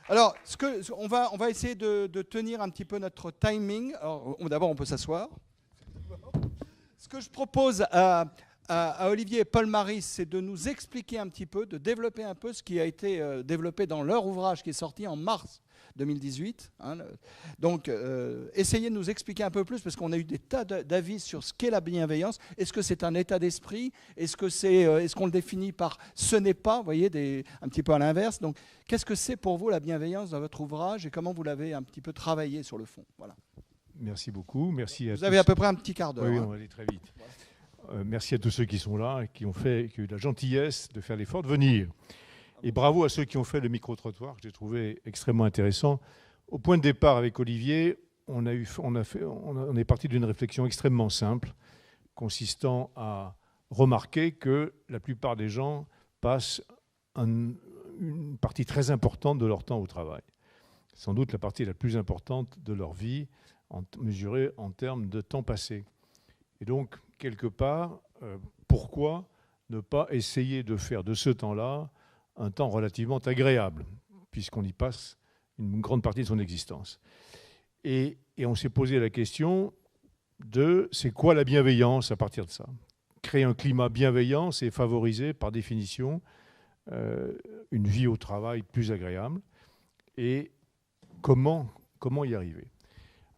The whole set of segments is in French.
Alors, on va essayer de tenir un petit peu notre timing. Alors, d'abord, on peut s'asseoir. Ce que je propose à Olivier et Paul-Marie, c'est de nous expliquer un petit peu, de développer un peu ce qui a été développé dans leur ouvrage qui est sorti en mars 2018. Donc, essayez de nous expliquer un peu plus, parce qu'on a eu des tas d'avis sur ce qu'est la bienveillance. Est-ce que c'est un état d'esprit? Est-ce qu'on le définit par ce n'est pas, vous voyez, un petit peu à l'inverse. Donc, qu'est-ce que c'est pour vous la bienveillance dans votre ouvrage et comment vous l'avez un petit peu travaillé sur le fond? Voilà. Merci beaucoup. Merci à Vous avez à peu près un petit quart d'heure. Oui, on va aller très vite. Merci à tous ceux qui sont là et qui ont eu la gentillesse de faire l'effort de venir. Et bravo à ceux qui ont fait le micro-trottoir, que j'ai trouvé extrêmement intéressant. Au point de départ, avec Olivier, on est parti d'une réflexion extrêmement simple, consistant à remarquer que la plupart des gens passent une partie très importante de leur temps au travail. Sans doute la partie la plus importante de leur vie, mesurée en termes de temps passé. Et donc, quelque part, pourquoi ne pas essayer de faire de ce temps-là un temps relativement agréable, puisqu'on y passe une grande partie de son existence. Et on s'est posé la question de c'est quoi la bienveillance à partir de ça? Créer un climat bienveillant, c'est favoriser, par définition, une vie au travail plus agréable. Et comment y arriver?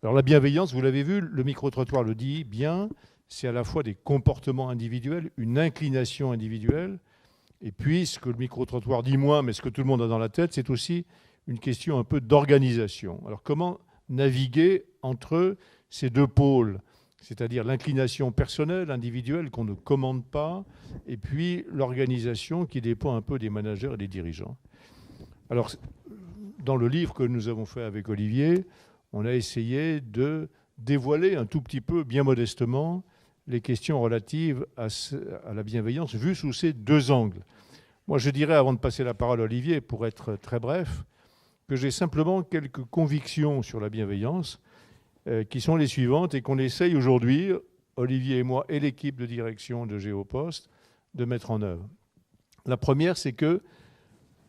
Alors la bienveillance, vous l'avez vu, le micro-trottoir le dit bien, c'est à la fois des comportements individuels, une inclination individuelle, et puis ce que le micro-trottoir dit moins, mais ce que tout le monde a dans la tête, c'est aussi une question un peu d'organisation. Alors comment naviguer entre ces deux pôles, c'est-à-dire l'inclination personnelle, individuelle, qu'on ne commande pas, et puis l'organisation qui dépend un peu des managers et des dirigeants. Alors, dans le livre que nous avons fait avec Olivier, on a essayé de dévoiler un tout petit peu, bien modestement, les questions relatives à la bienveillance vues sous ces deux angles. Moi, je dirais, avant de passer la parole à Olivier, pour être très bref, que j'ai simplement quelques convictions sur la bienveillance qui sont les suivantes et qu'on essaye aujourd'hui, Olivier et moi et l'équipe de direction de Géopost, de mettre en œuvre. La première, c'est que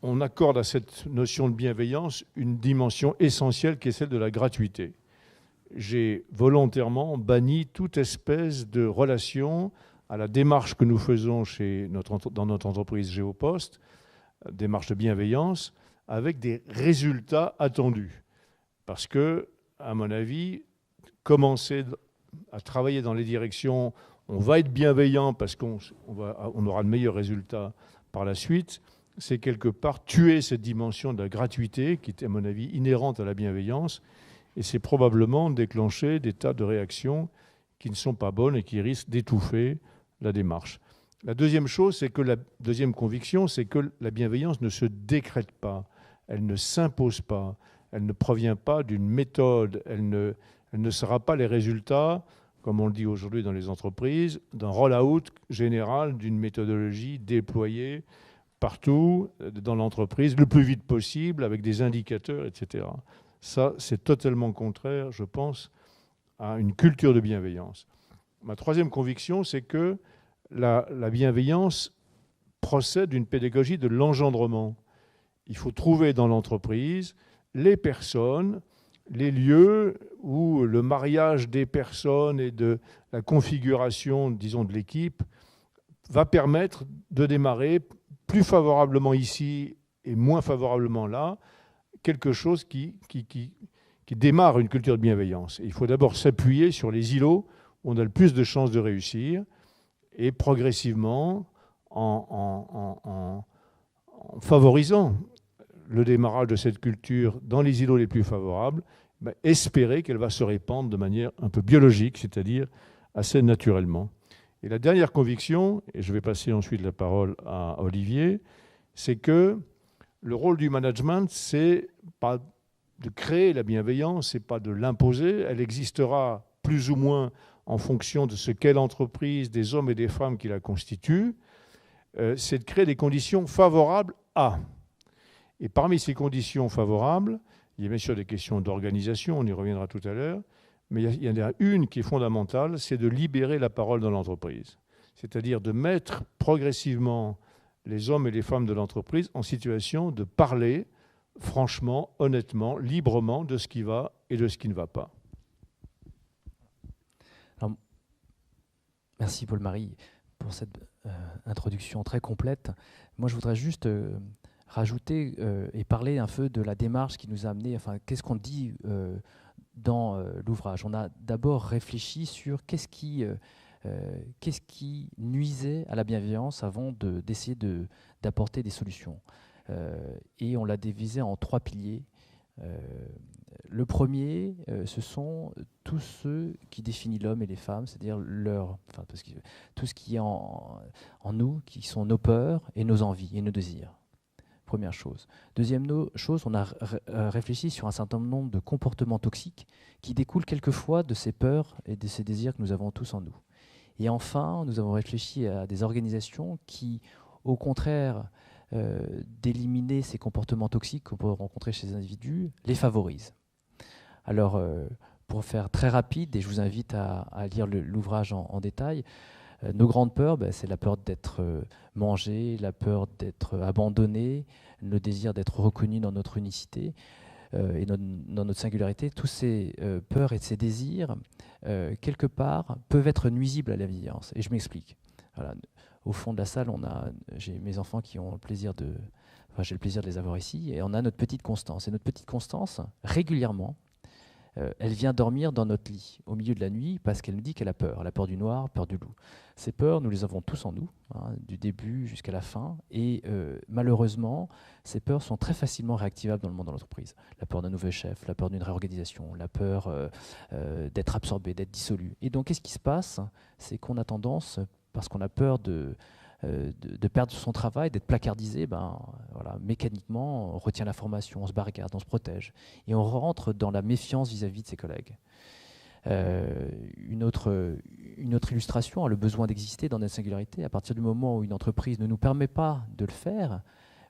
on accorde à cette notion de bienveillance une dimension essentielle qui est celle de la gratuité. J'ai volontairement banni toute espèce de relation à la démarche que nous faisons dans notre entreprise Géopost, démarche de bienveillance, avec des résultats attendus. Parce que, à mon avis, commencer à travailler dans les directions, on va être bienveillant parce qu'on aura le meilleur résultat par la suite, c'est quelque part tuer cette dimension de la gratuité qui est, à mon avis, inhérente à la bienveillance. Et c'est probablement déclencher des tas de réactions qui ne sont pas bonnes et qui risquent d'étouffer la démarche. La deuxième chose, deuxième conviction, c'est que la bienveillance ne se décrète pas, elle ne s'impose pas, elle ne provient pas d'une méthode, elle ne sera pas les résultats, comme on le dit aujourd'hui dans les entreprises, d'un roll-out général d'une méthodologie déployée partout dans l'entreprise, le plus vite possible, avec des indicateurs, etc. Ça, c'est totalement contraire, je pense, à une culture de bienveillance. Ma troisième conviction, c'est que la bienveillance procède d'une pédagogie de l'engendrement. Il faut trouver dans l'entreprise les personnes, les lieux où le mariage des personnes et de la configuration, disons, de l'équipe va permettre de démarrer plus favorablement ici et moins favorablement là, quelque chose qui démarre une culture de bienveillance. Et il faut d'abord s'appuyer sur les îlots où on a le plus de chances de réussir et progressivement, en favorisant le démarrage de cette culture dans les îlots les plus favorables, espérer qu'elle va se répandre de manière un peu biologique, c'est-à-dire assez naturellement. Et la dernière conviction, et je vais passer ensuite la parole à Olivier, c'est que le rôle du management, c'est pas de créer la bienveillance, c'est pas de l'imposer. Elle existera plus ou moins en fonction de ce qu'est l'entreprise, des hommes et des femmes qui la constituent. C'est de créer des conditions favorables à. Et parmi ces conditions favorables, il y a bien sûr des questions d'organisation, on y reviendra tout à l'heure, mais il y en a une qui est fondamentale, c'est de libérer la parole dans l'entreprise. C'est-à-dire de mettre progressivement les hommes et les femmes de l'entreprise en situation de parler franchement, honnêtement, librement de ce qui va et de ce qui ne va pas. Alors, merci Paul-Marie pour cette introduction très complète. Moi, je voudrais juste rajouter et parler un peu de la démarche qui nous a amené, enfin, qu'est-ce qu'on dit dans l'ouvrage. On a d'abord réfléchi sur qu'est-ce qui nuisait à la bienveillance avant d'essayer d'apporter des solutions. Et on l'a divisé en 3 piliers. Le premier, ce sont tous ceux qui définissent l'homme et les femmes, c'est-à-dire tout ce qui est en nous, qui sont nos peurs et nos envies et nos désirs. Première chose. Deuxième chose, on a réfléchi sur un certain nombre de comportements toxiques qui découlent quelquefois de ces peurs et de ces désirs que nous avons tous en nous. Et enfin, nous avons réfléchi à des organisations qui, au contraire d'éliminer ces comportements toxiques qu'on peut rencontrer chez les individus, les favorisent. Alors, pour faire très rapide, et je vous invite à lire l'ouvrage en détail, nos grandes peurs, c'est la peur d'être mangé, la peur d'être abandonné, le désir d'être reconnu dans notre unicité et dans notre singularité. Tous ces peurs et ces désirs, quelque part, peuvent être nuisibles à la bienveillance. Et je m'explique. Voilà. Au fond de la salle, j'ai mes enfants qui ont le plaisir j'ai le plaisir de les avoir ici, et on a notre petite Constance. Et notre petite Constance, régulièrement, elle vient dormir dans notre lit au milieu de la nuit parce qu'elle nous dit qu'elle a peur. Elle a peur du noir, peur du loup. Ces peurs, nous les avons tous en nous, du début jusqu'à la fin. Et malheureusement, ces peurs sont très facilement réactivables dans le monde de l'entreprise. La peur d'un nouveau chef, la peur d'une réorganisation, la peur d'être absorbé, d'être dissolu. Et donc, qu'est-ce qui se passe? C'est qu'on a tendance, parce qu'on a peur de perdre son travail, d'être placardisé, mécaniquement, on retient l'information, on se barricade, on se protège. Et on rentre dans la méfiance vis-à-vis de ses collègues. Une autre illustration, le besoin d'exister dans notre singularité. À partir du moment où une entreprise ne nous permet pas de le faire,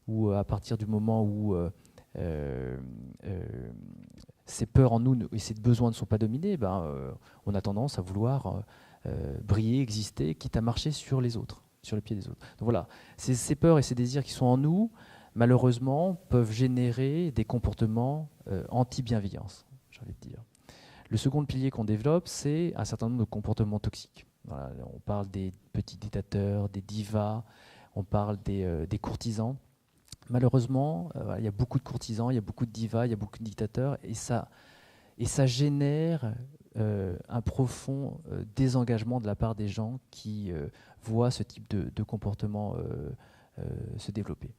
ou à partir du moment où ces peurs en nous et ces besoins ne sont pas dominés, on a tendance à vouloir briller, exister, quitte à marcher sur les autres, sur le pied des autres. Donc voilà, ces peurs et ces désirs qui sont en nous, malheureusement, peuvent générer des comportements anti-bienveillance, j'ai envie de dire. Le second pilier qu'on développe, c'est un certain nombre de comportements toxiques. Voilà, on parle des petits dictateurs, des divas, on parle des courtisans. Malheureusement, il y a beaucoup de courtisans, il y a beaucoup de divas, il y a beaucoup de dictateurs, et ça génère un profond désengagement de la part des gens qui voient ce type de comportement se développer.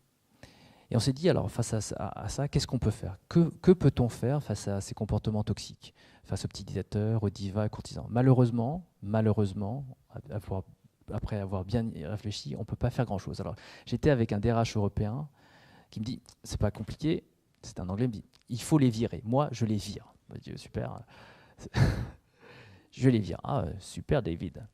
Et on s'est dit, alors, face à ça, qu'est-ce qu'on peut faire? Que peut-on faire face à ces comportements toxiques, face aux petits dictateurs, aux divas, aux courtisans? Malheureusement, après avoir bien réfléchi, on ne peut pas faire grand-chose. Alors, j'étais avec un DRH européen qui me dit, c'est pas compliqué, c'est un Anglais, il me dit, il faut les virer. Moi, je les vire. Je dis, super. Je les vire. Ah, super, David.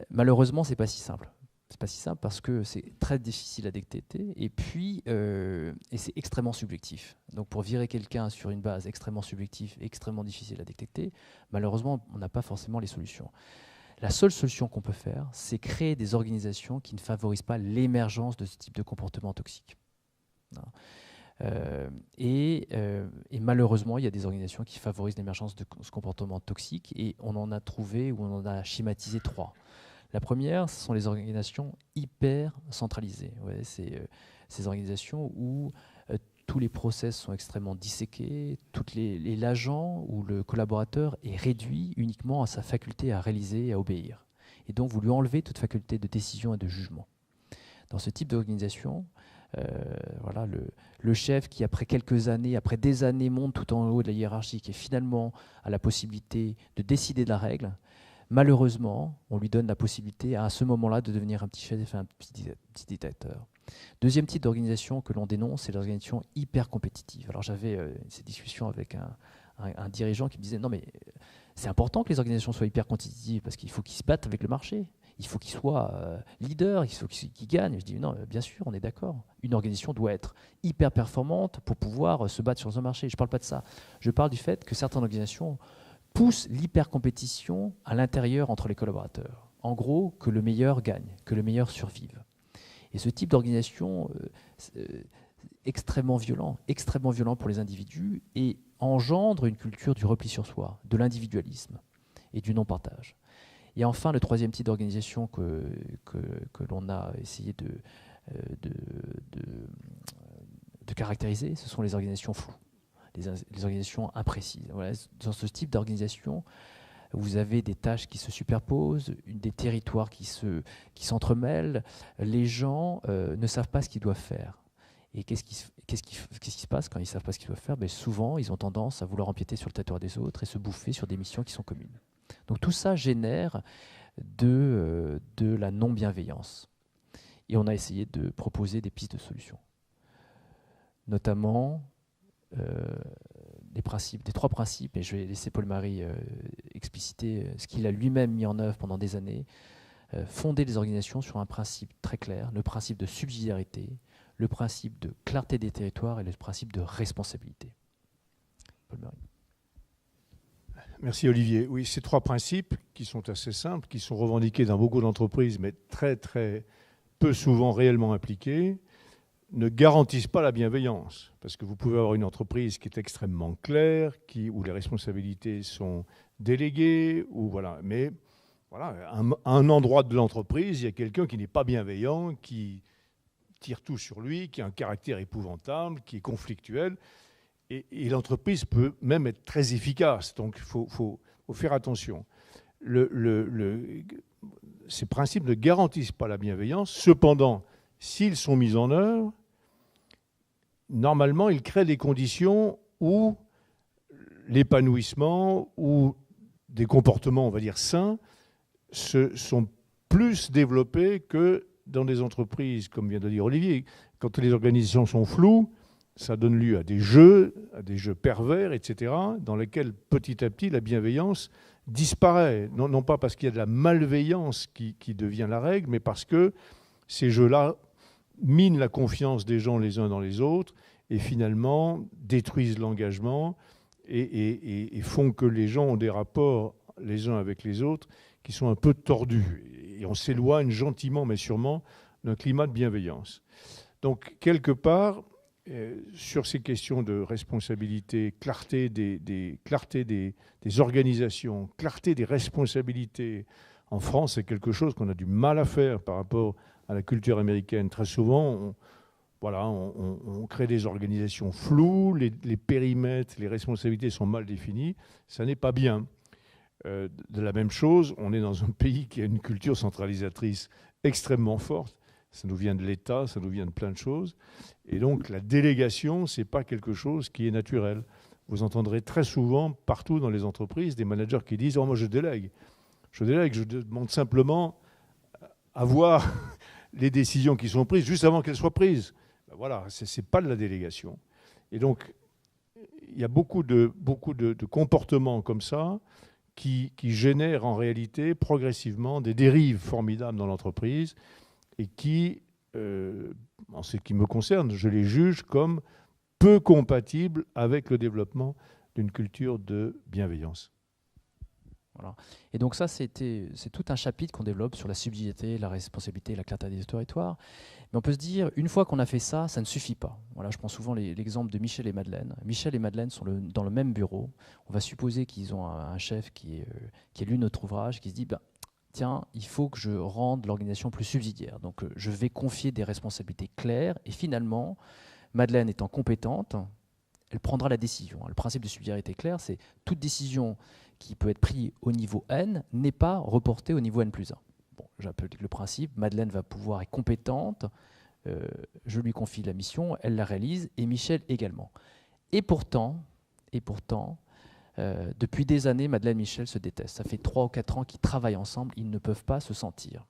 Malheureusement, c'est pas si simple. C'est pas si simple parce que c'est très difficile à détecter et puis et c'est extrêmement subjectif. Donc pour virer quelqu'un sur une base extrêmement subjective, extrêmement difficile à détecter, malheureusement, on n'a pas forcément les solutions. La seule solution qu'on peut faire, c'est créer des organisations qui ne favorisent pas l'émergence de ce type de comportement toxique. Et malheureusement, il y a des organisations qui favorisent l'émergence de ce comportement toxique et on en a trouvé ou on en a schématisé 3. La première, ce sont les organisations hyper centralisées. Ouais, c'est ces organisations où tous les process sont extrêmement disséqués, l'agent ou le collaborateur est réduit uniquement à sa faculté à réaliser et à obéir. Et donc, vous lui enlevez toute faculté de décision et de jugement. Dans ce type d'organisation, voilà, le chef qui, après quelques années, après des années, monte tout en haut de la hiérarchie, qui finalement a la possibilité de décider de la règle, malheureusement, on lui donne la possibilité à ce moment-là de devenir un petit chef, un petit dictateur. Deuxième type d'organisation que l'on dénonce, c'est l'organisation hyper compétitive. Alors j'avais ces discussions avec un dirigeant qui me disait « Non mais c'est important que les organisations soient hyper compétitives parce qu'il faut qu'ils se battent avec le marché. Il faut qu'ils soient leaders, il faut qu'ils gagnent. » Je dis « Non, bien sûr, on est d'accord. Une organisation doit être hyper performante pour pouvoir se battre sur un marché. » Je ne parle pas de ça. Je parle du fait que certaines organisations pousse l'hypercompétition à l'intérieur entre les collaborateurs. En gros, que le meilleur gagne, que le meilleur survive. Et ce type d'organisation extrêmement violent pour les individus et engendre une culture du repli sur soi, de l'individualisme et du non-partage. Et enfin, le troisième type d'organisation que l'on a essayé de caractériser, ce sont les organisations floues, les organisations imprécises. Voilà. Dans ce type d'organisation, vous avez des tâches qui se superposent, des territoires qui s'entremêlent. Les gens ne savent pas ce qu'ils doivent faire. Et qu'est-ce qui se passe quand ils ne savent pas ce qu'ils doivent faire? Souvent, ils ont tendance à vouloir empiéter sur le territoire des autres et se bouffer sur des missions qui sont communes. Donc tout ça génère de la non-bienveillance. Et on a essayé de proposer des pistes de solutions. Notamment des trois principes, et je vais laisser Paul-Marie expliciter ce qu'il a lui-même mis en œuvre pendant des années, fonder les organisations sur un principe très clair, le principe de subsidiarité, le principe de clarté des territoires et le principe de responsabilité. Paul-Marie. Merci Olivier. Oui, ces trois principes qui sont assez simples, qui sont revendiqués dans beaucoup d'entreprises, mais très très peu souvent réellement appliqués, ne garantissent pas la bienveillance. Parce que vous pouvez avoir une entreprise qui est extrêmement claire, où les responsabilités sont déléguées, mais voilà, à un endroit de l'entreprise, il y a quelqu'un qui n'est pas bienveillant, qui tire tout sur lui, qui a un caractère épouvantable, qui est conflictuel. Et l'entreprise peut même être très efficace. Donc, il faut faire attention. Ces principes ne garantissent pas la bienveillance. Cependant, s'ils sont mis en œuvre, normalement, ils créent des conditions où l'épanouissement ou des comportements, on va dire, sains, sont plus développés que dans des entreprises, comme vient de dire Olivier. Quand les organisations sont floues, ça donne lieu à des jeux pervers, etc., dans lesquels petit à petit la bienveillance disparaît. Non pas parce qu'il y a de la malveillance qui devient la règle, mais parce que ces jeux-là minent la confiance des gens les uns dans les autres et finalement détruisent l'engagement et font que les gens ont des rapports les uns avec les autres qui sont un peu tordus. Et on s'éloigne gentiment mais sûrement d'un climat de bienveillance. Donc, quelque part, sur ces questions de responsabilité, clarté des organisations, clarté des responsabilités, en France, c'est quelque chose qu'on a du mal à faire par rapport à la culture américaine. Très souvent, on crée des organisations floues, les périmètres, les responsabilités sont mal définies. Ça n'est pas bien. De la même chose, on est dans un pays qui a une culture centralisatrice extrêmement forte. Ça nous vient de l'État, ça nous vient de plein de choses. Et donc, la délégation, ce n'est pas quelque chose qui est naturel. Vous entendrez très souvent, partout dans les entreprises, des managers qui disent « Oh, moi, je délègue. Je demande simplement à voir les décisions qui sont prises juste avant qu'elles soient prises. » Ben voilà, ce n'est pas de la délégation. Et donc, il y a beaucoup de comportements comme ça qui génèrent en réalité progressivement des dérives formidables dans l'entreprise et qui, en ce qui me concerne, je les juge comme peu compatibles avec le développement d'une culture de bienveillance. Voilà. Et donc ça, c'est tout un chapitre qu'on développe sur la subsidiarité, la responsabilité, la clarté des territoires. Mais on peut se dire, une fois qu'on a fait ça, ça ne suffit pas. Voilà, je prends souvent l'exemple de Michel et Madeleine. Michel et Madeleine sont dans le même bureau. On va supposer qu'ils ont un chef qui a lu notre ouvrage, qui se dit, tiens, il faut que je rende l'organisation plus subsidiaire. Donc je vais confier des responsabilités claires. Et finalement, Madeleine étant compétente, elle prendra la décision. Le principe de subsidiarité claire, c'est toute décision qui peut être prise au niveau N n'est pas reportée au niveau N+1. Bon, j'applique le principe, Madeleine va pouvoir être compétente, je lui confie la mission, elle la réalise, et Michel également. Et pourtant, depuis des années, Madeleine et Michel se détestent. Ça fait 3 ou 4 ans qu'ils travaillent ensemble, ils ne peuvent pas se sentir.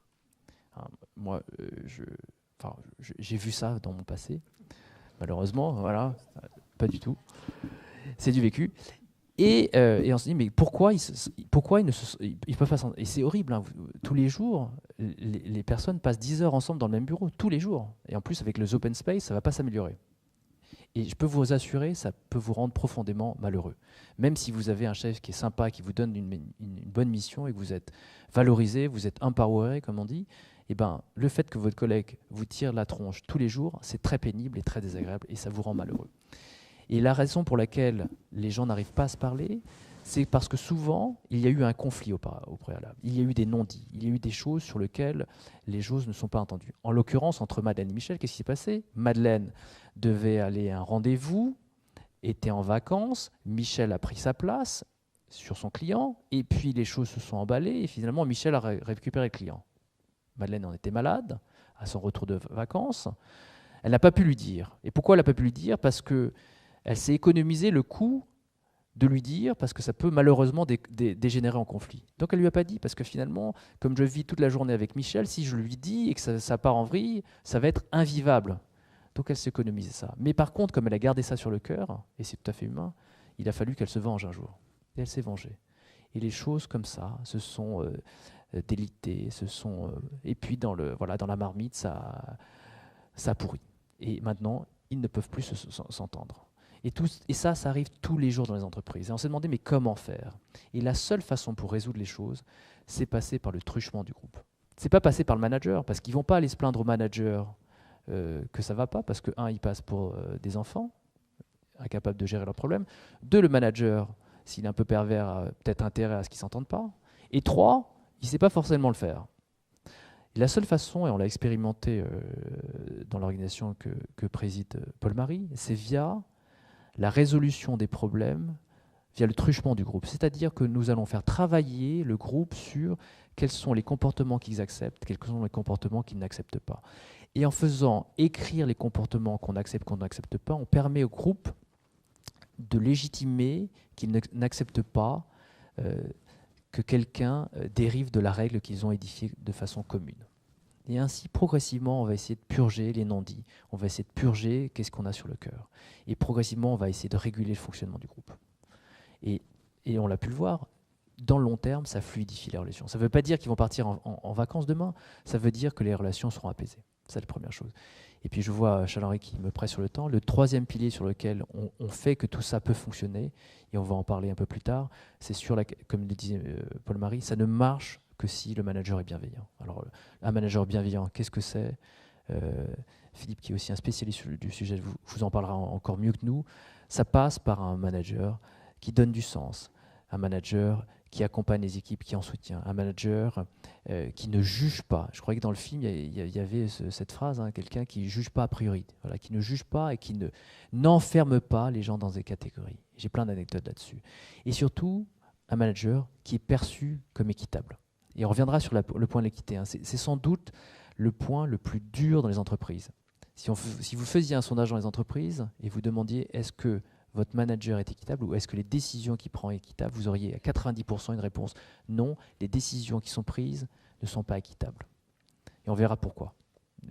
Moi, j'ai vu ça dans mon passé. Malheureusement, voilà, pas du tout. C'est du vécu. Et on se dit, mais pourquoi ils ne peuvent pas s'entendre? Et c'est horrible, hein. Tous les jours, les personnes passent 10 heures ensemble dans le même bureau, tous les jours. Et en plus, avec les open space, ça ne va pas s'améliorer. Et je peux vous assurer, ça peut vous rendre profondément malheureux. Même si vous avez un chef qui est sympa, qui vous donne une bonne mission et que vous êtes valorisé, vous êtes empoweré, comme on dit, eh ben, le fait que votre collègue vous tire la tronche tous les jours, c'est très pénible et très désagréable et ça vous rend malheureux. Et la raison pour laquelle les gens n'arrivent pas à se parler, c'est parce que souvent, il y a eu un conflit au préalable. Il y a eu des non-dits, il y a eu des choses sur lesquelles les choses ne sont pas entendues. En l'occurrence, entre Madeleine et Michel, qu'est-ce qui s'est passé? Madeleine devait aller à un rendez-vous, était en vacances, Michel a pris sa place sur son client, et puis les choses se sont emballées, et finalement, Michel a récupéré le client. Madeleine en était malade, à son retour de vacances. Elle n'a pas pu lui dire. Et pourquoi elle n'a pas pu lui dire? Parce qu'elle s'est économisé le coût de lui dire, parce que ça peut malheureusement dégénérer en conflit. Donc elle ne lui a pas dit, parce que finalement, comme je vis toute la journée avec Michel, si je lui dis et que ça part en vrille, ça va être invivable. Donc elle s'est économisé ça. Mais par contre, comme elle a gardé ça sur le cœur, et c'est tout à fait humain, il a fallu qu'elle se venge un jour. Et elle s'est vengée. Et les choses comme ça se sont délitées, et puis dans la marmite, ça pourrit. Et maintenant, ils ne peuvent plus s'entendre. Et ça arrive tous les jours dans les entreprises. Et on s'est demandé, mais comment faire? Et la seule façon pour résoudre les choses, c'est passer par le truchement du groupe. C'est pas passer par le manager, parce qu'ils vont pas aller se plaindre au manager que ça va pas, parce que, un, ils passent pour des enfants, incapables de gérer leurs problèmes. Deux, le manager, s'il est un peu pervers, a peut-être intérêt à ce qu'ils s'entendent pas. Et trois, il sait pas forcément le faire. Et la seule façon, et on l'a expérimenté dans l'organisation que préside Paul-Marie, c'est via la résolution des problèmes, via le truchement du groupe. C'est-à-dire que nous allons faire travailler le groupe sur quels sont les comportements qu'ils acceptent, quels sont les comportements qu'ils n'acceptent pas. Et en faisant écrire les comportements qu'on accepte, qu'on n'accepte pas, on permet au groupe de légitimer qu'il n'accepte pas que quelqu'un dérive de la règle qu'ils ont édifiée de façon commune. Et ainsi, progressivement, on va essayer de purger les non-dits. On va essayer de purger qu'est-ce qu'on a sur le cœur. Et progressivement, on va essayer de réguler le fonctionnement du groupe. Et on l'a pu le voir, dans le long terme, ça fluidifie les relations. Ça ne veut pas dire qu'ils vont partir en vacances demain, ça veut dire que les relations seront apaisées. C'est la première chose. Et puis je vois Charles-Henri qui me presse sur le temps. Le troisième pilier sur lequel on fait que tout ça peut fonctionner, et on va en parler un peu plus tard, c'est sur, comme le disait Paul-Marie, ça ne marche que si le manager est bienveillant. Alors, un manager bienveillant, qu'est-ce que c'est? Philippe, qui est aussi un spécialiste du sujet, vous en parlera encore mieux que nous. Ça passe par un manager qui donne du sens, un manager qui accompagne les équipes, qui en soutient, un manager qui ne juge pas. Je croyais que dans le film, il y avait cette phrase, hein, quelqu'un qui ne juge pas a priori, voilà, qui ne juge pas et qui n'enferme pas les gens dans des catégories. J'ai plein d'anecdotes là-dessus. Et surtout, un manager qui est perçu comme équitable. Et on reviendra sur le point de l'équité. Hein. C'est sans doute le point le plus dur dans les entreprises. Si vous faisiez un sondage dans les entreprises et vous demandiez est-ce que votre manager est équitable ou est-ce que les décisions qu'il prend sont équitables, vous auriez à 90% une réponse non, les décisions qui sont prises ne sont pas équitables. Et on verra pourquoi.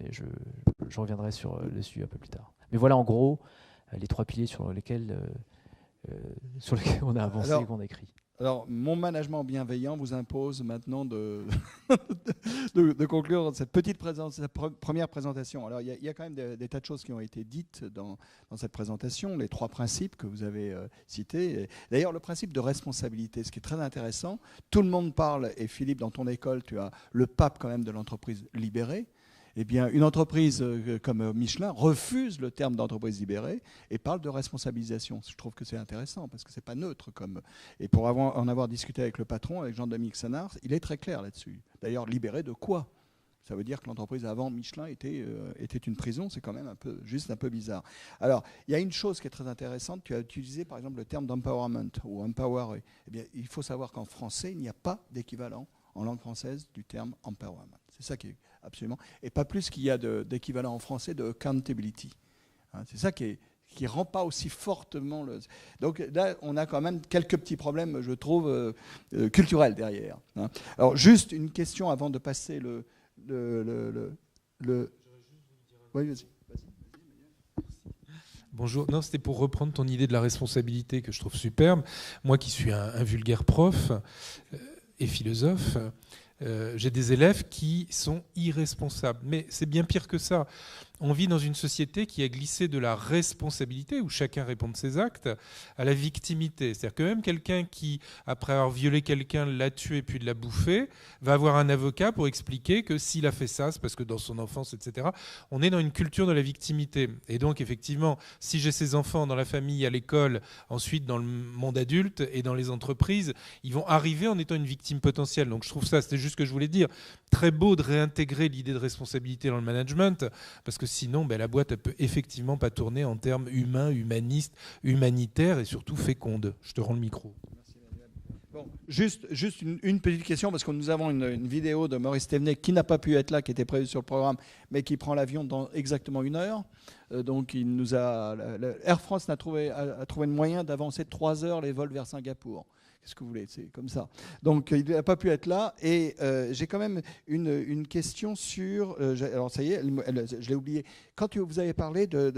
Et je reviendrai sur le sujet un peu plus tard. Mais voilà en gros les trois piliers sur lesquels on a avancé et qu'on a écrit. Alors, mon management bienveillant vous impose maintenant de conclure cette première présentation. Alors, il y a quand même des tas de choses qui ont été dites dans cette présentation, les trois principes que vous avez cités. D'ailleurs, le principe de responsabilité, ce qui est très intéressant, tout le monde parle, et Philippe, dans ton école, tu as le pape quand même de l'entreprise libérée. Eh bien, une entreprise comme Michelin refuse le terme d'entreprise libérée et parle de responsabilisation. Je trouve que c'est intéressant parce que c'est pas neutre. Et pour en avoir discuté avec le patron, avec Jean-Dominique Sanard, il est très clair là-dessus. D'ailleurs, libéré de quoi? Ça veut dire que l'entreprise avant Michelin était une prison. C'est quand même juste un peu bizarre. Alors, il y a une chose qui est très intéressante. Tu as utilisé par exemple le terme d'empowerment ou empower. Eh bien, il faut savoir qu'en français, il n'y a pas d'équivalent en langue française du terme empowerment. C'est ça qui est absolument. Et pas plus qu'il y a d'équivalent en français de accountability. Hein, c'est ça qui rend pas aussi fortement le... Donc là, on a quand même quelques petits problèmes, je trouve, culturels derrière. Hein. Alors, juste une question avant de passer le... Oui, vas-y. Bonjour. Non, c'était pour reprendre ton idée de la responsabilité que je trouve superbe. Moi qui suis un vulgaire prof et philosophe, j'ai des élèves qui sont irresponsables. Mais c'est bien pire que ça. on vit dans une société qui a glissé de la responsabilité, où chacun répond de ses actes, à la victimité. C'est-à-dire que même quelqu'un qui, après avoir violé quelqu'un, l'a tué puis l'a bouffé, va avoir un avocat pour expliquer que s'il a fait ça, c'est parce que dans son enfance, etc., on est dans une culture de la victimité. Et donc, effectivement, si j'ai ces enfants dans la famille, à l'école, ensuite dans le monde adulte et dans les entreprises, ils vont arriver en étant une victime potentielle. Donc, je trouve ça, c'était juste ce que je voulais dire, très beau de réintégrer l'idée de responsabilité dans le management, parce que sinon, la boîte, elle peut effectivement pas tourner en termes humains, humanistes, humanitaires et surtout fécondes. Je te rends le micro. Bon, juste une petite question, parce que nous avons une vidéo de Maurice Thévenet qui n'a pas pu être là, qui était prévue sur le programme, mais qui prend l'avion dans exactement 1 heure. Donc il nous a, Air France a trouvé le moyen d'avancer de 3 heures les vols vers Singapour. Qu'est-ce que vous voulez, c'est comme ça. Donc il n'a pas pu être là. Et j'ai quand même une question sur... alors ça y est, je l'ai oublié. Quand vous avez parlé de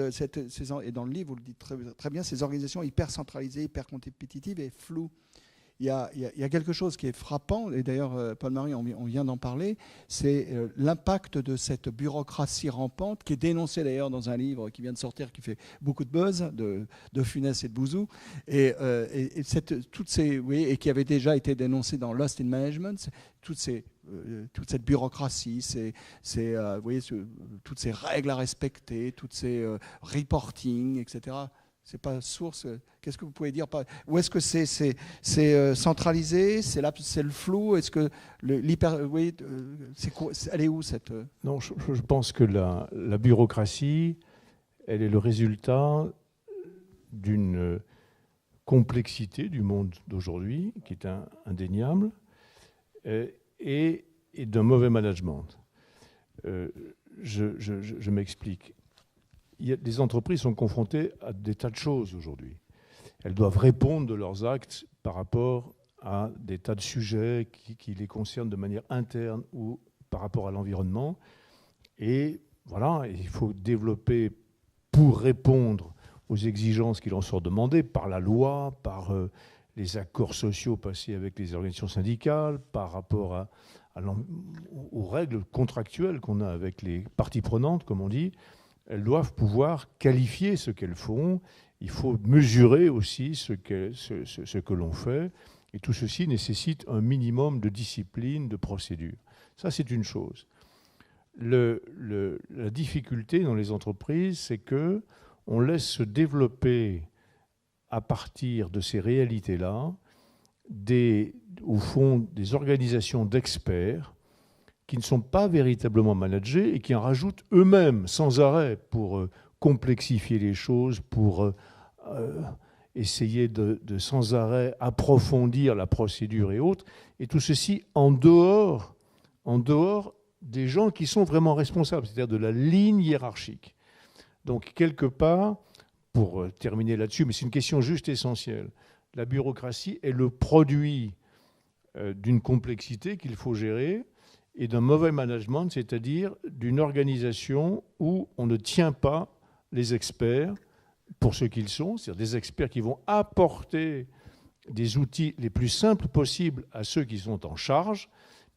et dans le livre, vous le dites très bien, ces organisations hyper centralisées, hyper compétitives et floues. Il y a quelque chose qui est frappant, et d'ailleurs, Paul-Marie, on vient d'en parler, c'est l'impact de cette bureaucratie rampante, qui est dénoncée d'ailleurs dans un livre qui vient de sortir, qui fait beaucoup de buzz, de Funès et de Bouzou, et qui avait déjà été dénoncé dans Lost in Management, toute cette bureaucratie, toutes ces règles à respecter, toutes ces reporting, etc., c'est pas source. Qu'est-ce que vous pouvez dire? Ou est-ce que c'est centralisé? C'est le flou? Est-ce que l'hyper... Oui, elle est où cette... Non, je pense que la bureaucratie, elle est le résultat d'une complexité du monde d'aujourd'hui, qui est indéniable, et d'un mauvais management. Je m'explique. Les entreprises sont confrontées à des tas de choses aujourd'hui. Elles doivent répondre de leurs actes par rapport à des tas de sujets qui les concernent de manière interne ou par rapport à l'environnement. Et voilà, il faut développer pour répondre aux exigences qui leur sont demandées par la loi, par les accords sociaux passés avec les organisations syndicales, par rapport aux règles contractuelles qu'on a avec les parties prenantes, comme on dit. Elles doivent pouvoir qualifier ce qu'elles font. Il faut mesurer aussi ce que l'on fait. Et tout ceci nécessite un minimum de discipline, de procédure. Ça, c'est une chose. La difficulté dans les entreprises, c'est qu'on laisse se développer, à partir de ces réalités-là, au fond, des organisations d'experts qui ne sont pas véritablement managés et qui en rajoutent eux-mêmes sans arrêt pour complexifier les choses, pour essayer de sans arrêt approfondir la procédure et autres. Et tout ceci en dehors des gens qui sont vraiment responsables, c'est-à-dire de la ligne hiérarchique. Donc, quelque part, pour terminer là-dessus, mais c'est une question juste essentielle, la bureaucratie est le produit d'une complexité qu'il faut gérer, et d'un mauvais management, c'est-à-dire d'une organisation où on ne tient pas les experts pour ce qu'ils sont, c'est-à-dire des experts qui vont apporter des outils les plus simples possibles à ceux qui sont en charge,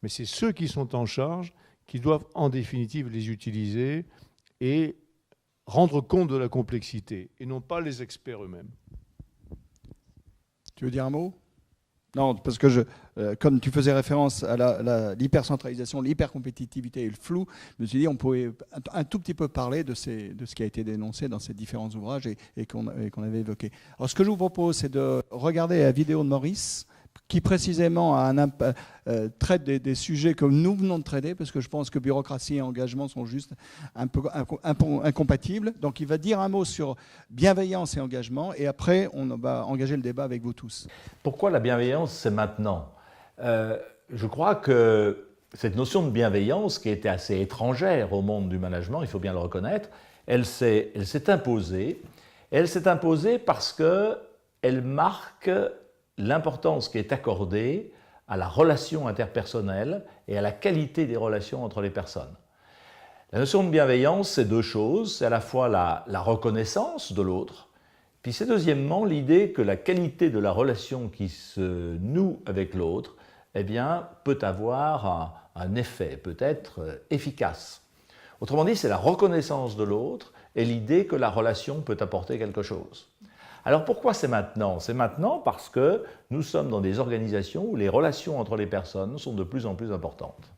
mais c'est ceux qui sont en charge qui doivent en définitive les utiliser et rendre compte de la complexité, et non pas les experts eux-mêmes. Tu veux dire un mot ? Non, parce que comme tu faisais référence à l'hypercentralisation, l'hypercompétitivité et le flou, je me suis dit on pouvait un tout petit peu parler de ce qui a été dénoncé dans ces différents ouvrages et qu'on avait évoqué. Alors ce que je vous propose, c'est de regarder la vidéo de Maurice, qui précisément traite des sujets que nous venons de traiter, parce que je pense que bureaucratie et engagement sont juste un peu incompatibles. Donc il va dire un mot sur bienveillance et engagement, et après on va engager le débat avec vous tous. Pourquoi la bienveillance, c'est maintenant ? Je crois que cette notion de bienveillance, qui était assez étrangère au monde du management, il faut bien le reconnaître, elle s'est imposée. Elle s'est imposée parce qu'elle marque l'importance qui est accordée à la relation interpersonnelle et à la qualité des relations entre les personnes. La notion de bienveillance, c'est deux choses. C'est à la fois la reconnaissance de l'autre, puis c'est deuxièmement l'idée que la qualité de la relation qui se noue avec l'autre, eh bien, peut avoir un effet, peut être efficace. Autrement dit, c'est la reconnaissance de l'autre et l'idée que la relation peut apporter quelque chose. Alors pourquoi c'est maintenant? C'est maintenant parce que nous sommes dans des organisations où les relations entre les personnes sont de plus en plus importantes.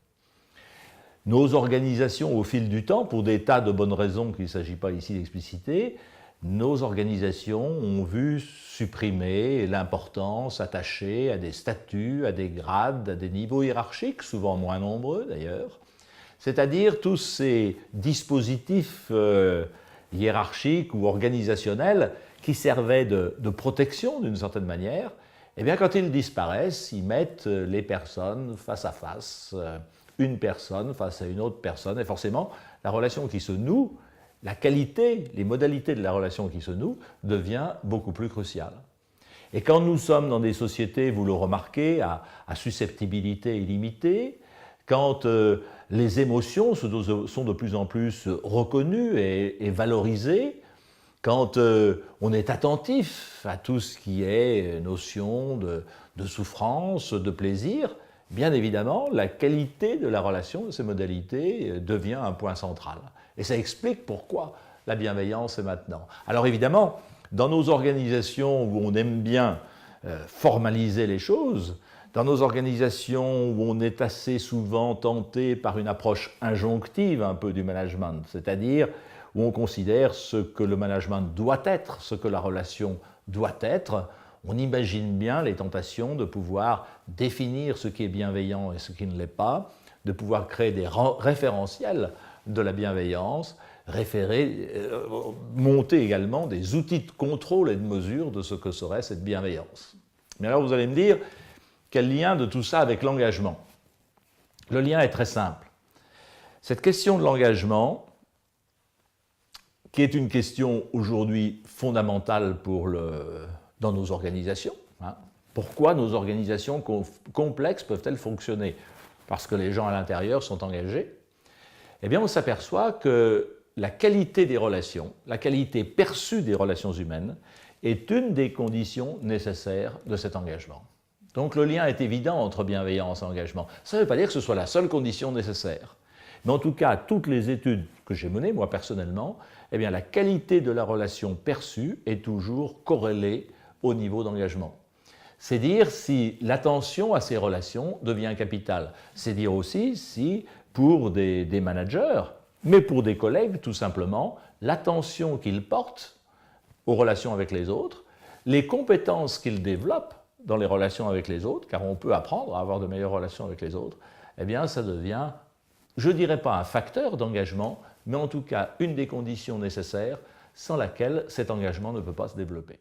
Nos organisations, au fil du temps, pour des tas de bonnes raisons qu'il ne s'agit pas ici d'expliciter, nos organisations ont vu supprimer l'importance attachée à des statuts, à des grades, à des niveaux hiérarchiques, souvent moins nombreux d'ailleurs, c'est-à-dire tous ces dispositifs hiérarchiques ou organisationnels qui servaient de protection d'une certaine manière. Eh bien, quand ils disparaissent, ils mettent les personnes face à face, une personne face à une autre personne, et forcément, la relation qui se noue, la qualité, les modalités de la relation qui se noue devient beaucoup plus cruciale. Et quand nous sommes dans des sociétés, vous le remarquez, à susceptibilité illimitée, quand les émotions sont de plus en plus reconnues et valorisées, quand on est attentif à tout ce qui est notion de souffrance, de plaisir, bien évidemment, la qualité de la relation, de ces modalités, devient un point central. Et ça explique pourquoi la bienveillance est maintenant. Alors évidemment, dans nos organisations où on aime bien formaliser les choses, dans nos organisations où on est assez souvent tenté par une approche injonctive un peu du management, c'est-à-dire où on considère ce que le management doit être, ce que la relation doit être, on imagine bien les tentations de pouvoir définir ce qui est bienveillant et ce qui ne l'est pas, de pouvoir créer des référentiels de la bienveillance, monter également des outils de contrôle et de mesure de ce que serait cette bienveillance. Mais alors vous allez me dire, quel lien de tout ça avec l'engagement? Le lien est très simple. Cette question de l'engagement, qui est une question aujourd'hui fondamentale dans nos organisations, hein. Pourquoi nos organisations complexes peuvent-elles fonctionner? Parce que les gens à l'intérieur sont engagés. Eh bien, on s'aperçoit que la qualité des relations, la qualité perçue des relations humaines, est une des conditions nécessaires de cet engagement. Donc le lien est évident entre bienveillance et engagement. Ça ne veut pas dire que ce soit la seule condition nécessaire. Mais en tout cas, toutes les études que j'ai menées, moi personnellement, eh bien, la qualité de la relation perçue est toujours corrélée au niveau d'engagement. C'est dire si l'attention à ces relations devient capitale. C'est dire aussi si, pour des managers, mais pour des collègues, tout simplement, l'attention qu'ils portent aux relations avec les autres, les compétences qu'ils développent dans les relations avec les autres, car on peut apprendre à avoir de meilleures relations avec les autres, eh bien, ça devient, je ne dirais pas un facteur d'engagement, mais en tout cas une des conditions nécessaires sans laquelle cet engagement ne peut pas se développer.